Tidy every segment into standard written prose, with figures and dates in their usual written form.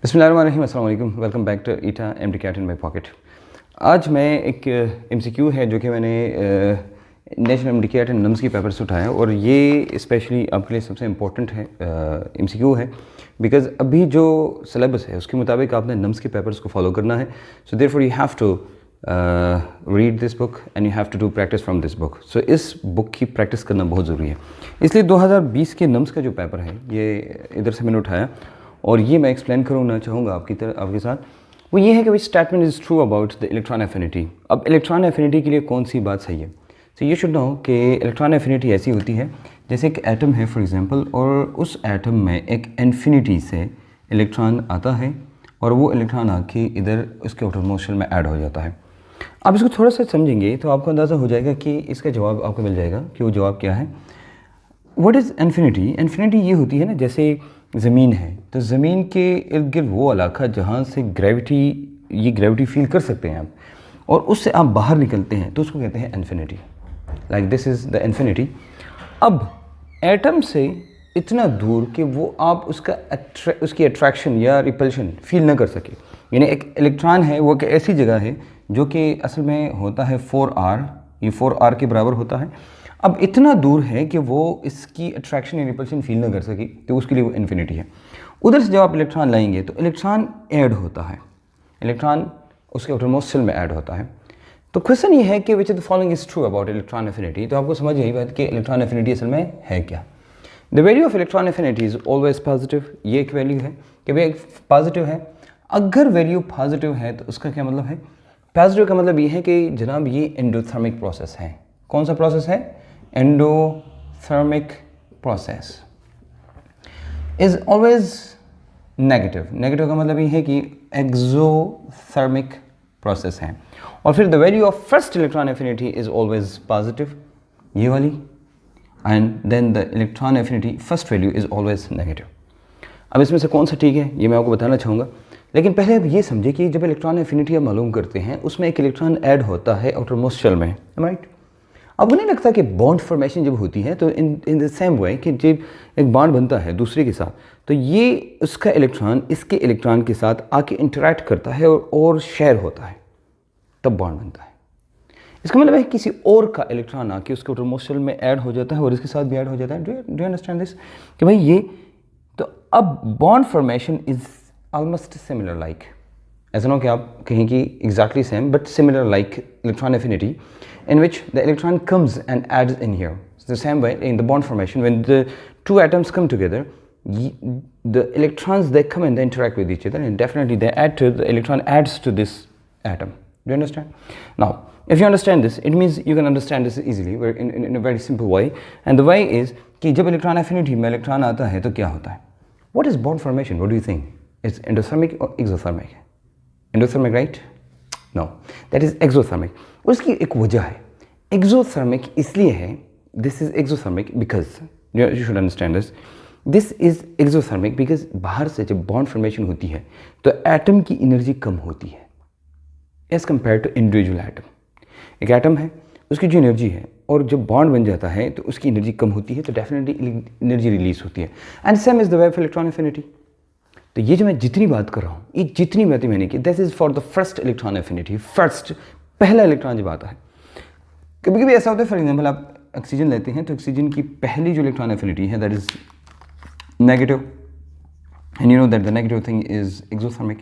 बिस्मिल्लाहिर्रहमानिर्रहीम, अस्सलाम वालेकुम। Welcome back to ETEA MDCAT in my pocket. आज मैं एक MCQ है जो कि मैंने national MDCAT and NUMS की पेपर से उठाया और ये स्पेशली आपके लिए सबसे इम्पोर्टेंट है MCQ है बिकॉज अभी जो सिलेबस है उसके मुताबिक आपने नम्स के पेपर्स को फॉलो करना है। So therefore you have to read this book and you have to do practice from this book. So इस बुक की प्रैक्टिस करना बहुत ज़रूरी है। इसलिए 2020 के नम्स का जो पेपर है ये इधर से मैंने उठाया और ये मैं एक्सप्लेन करना चाहूँगा आपके साथ। वो ये है कि which statement is true about the electron affinity. अब इलेक्ट्रॉन एफिनिटी के लिए कौन सी बात सही है? सो ये शुड नो कि इलेक्ट्रॉन एफिनिटी ऐसी होती है जैसे एक एटम है फॉर एग्जांपल, और उस एटम में एक इन्फिनिटी से इलेक्ट्रॉन आता है और वो इलेक्ट्रॉन आके इधर उसके आउटर मोस्ट शेल में ऐड हो जाता है। आप इसको थोड़ा सा समझेंगे तो आपको अंदाज़ा हो जाएगा कि इसका जवाब आपको मिल जाएगा कि वो जवाब क्या है। What is infinity? इन्फिनिटी ये होती है ना, जैसे ज़मीन है तो ज़मीन के इर्द गिर्द वो इलाका जहाँ से ग्रेविटी फील कर सकते हैं आप, और उससे आप बाहर निकलते हैं तो उसको कहते हैं infinity. Like this is the infinity. अब एटम से इतना दूर कि वो आप उसकी अट्रैक्शन या रिपल्शन फील ना कर सके, यानी एक इलेक्ट्रॉन है वो एक ऐसी जगह है जो कि असल में होता है 4r, ये 4r के बराबर होता है। अब इतना दूर है कि वो इसकी अट्रैक्शन या रिपल्शन फील ना कर सकी तो उसके लिए वो इन्फिनिटी है। उधर से जब आप इलेक्ट्रॉन लाएंगे तो इलेक्ट्रॉन ऐड होता है, इलेक्ट्रॉन उसके आउटरमोस्ट शेल में ऐड होता है। तो क्वेश्चन ये है कि which of the following is true about electron affinity. तो आपको समझ यही बात कि इलेक्ट्रॉन एफिनिटी असल में है क्या। The value of electron affinity is always positive. ये एक वैल्यू है कि भाई पॉजिटिव है। अगर वैल्यू पॉजिटिव है तो उसका क्या मतलब है? पॉजिटिव का मतलब ये है कि जनाब ये एंडोथर्मिक प्रोसेस है। कौन सा प्रोसेस है? Endothermic process is always negative. Negative का मतलब ये है कि एक्सोथर्मिक प्रोसेस है। और फिर the value of first electron affinity is always positive, ये वाली, and then the electron affinity first value is always negative. अब इसमें से कौन सा ठीक है ये मैं आपको बताना चाहूँगा, लेकिन पहले अब ये समझे कि जब इलेक्ट्रॉन एफिनिटी आप मालूम करते हैं उसमें एक इलेक्ट्रॉन ऐड होता है आउटर मोस्ट शेल में, राइट। आपको नहीं लगता कि बॉन्ड फॉर्मेशन जब होती है तो इन द सेम वे कि जब एक बॉन्ड बनता है दूसरे के साथ तो ये उसका इलेक्ट्रॉन इसके इलेक्ट्रॉन के साथ आके इंटरेक्ट करता है और शेयर होता है, तब बॉन्ड बनता है। इसका मतलब है किसी और का इलेक्ट्रॉन आके उसके आउटरमोस्ट शेल में ऐड हो जाता है और इसके साथ भी ऐड हो जाता है। डू यू अंडरस्टैंड दिस कि भाई ये तो अब bond formation is almost similar like, ऐसा ना हो कि आप कहें कि exactly same but similar like electron affinity in which the electron comes and adds in here. It's the same way in the bond formation when the two atoms come together, the electrons they come and they interact with each other and definitely the electron adds to this atom. Do you understand? Now if you understand this, it means you can understand this easily in a very simple way, and the way is कि जब electron affinity में electron आता है तो क्या होता है? What is bond formation? What do you think? It's endothermic or exothermic? Endothermic, right? No, that is exothermic. उसकी एक वजह है। एक्सोथर्मिक इसलिए है, this is exothermic because you should understand this is exothermic because बाहर से जब बॉन्ड फॉर्मेशन होती है तो एटम की एनर्जी कम होती है as compare to individual atom. एक एटम है उसकी जो एनर्जी है और जब बॉन्ड बन जाता है तो उसकी एनर्जी कम होती है तो डेफिनेटली एनर्जी रिलीज होती है, and same is the way of electron affinity. तो ये जो मैं जितनी बात कर रहा हूँ ये जितनी बातें मैंने की this is for the first electron affinity. First पहला इलेक्ट्रॉन जब आता है, कभी कभी ऐसा होता है फॉर एग्जांपल आप ऑक्सीजन लेते हैं तो ऑक्सीजन की पहली जो इलेक्ट्रॉन एफिनिटी है that is negative, and you know that the negative thing is exothermic.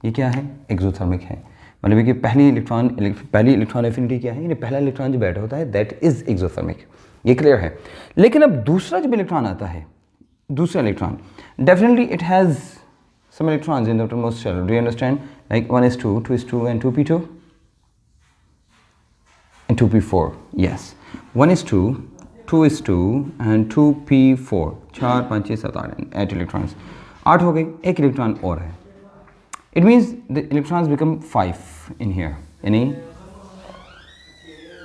ये क्या है? एक्सोथर्मिक है। मतलब कि पहली इलेक्ट्रॉन एफिनिटी क्या है? यानी पहला इलेक्ट्रॉन जो बैठा होता है दैट इज एक्सोथर्मिक। ये क्लियर है। लेकिन अब दूसरा जब इलेक्ट्रॉन आता है, दूसरा electron definitely it has some electrons in the outermost shell. Do you understand? Like 1s2, 2s2 and 2p2 and 2p4. Yes, 1s2, 2s2 and 2p4. 4 5 6 7 8 electrons. 8 हो गए, एक इलेक्ट्रॉन और है। It means the electrons become 5 in here. यानी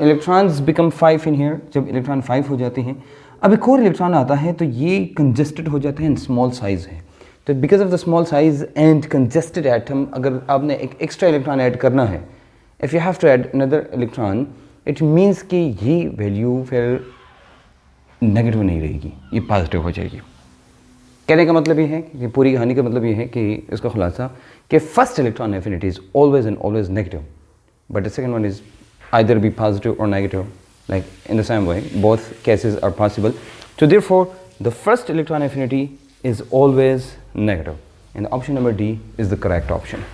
electrons become 5 in here। जब electron 5 हो जाते हैं, अब एक और इलेक्ट्रॉन आता है तो ये कंजस्टेड हो जाते हैं, स्मॉल साइज है। तो because of the small size and congested atom, अगर आपने एक एक्स्ट्रा इलेक्ट्रॉन ऐड करना है, if you have to add another electron, it means कि ये वैल्यू फिर नेगेटिव नहीं रहेगी, ये पॉजिटिव हो जाएगी। कहने का मतलब ये है कि पूरी कहानी का मतलब ये है कि इसका खुलासा कि first electron affinity is always and always negative, but the second one is either be positive or negative, like in the same way both cases are possible. So therefore the first electron affinity is always negative, and option number D is the correct option.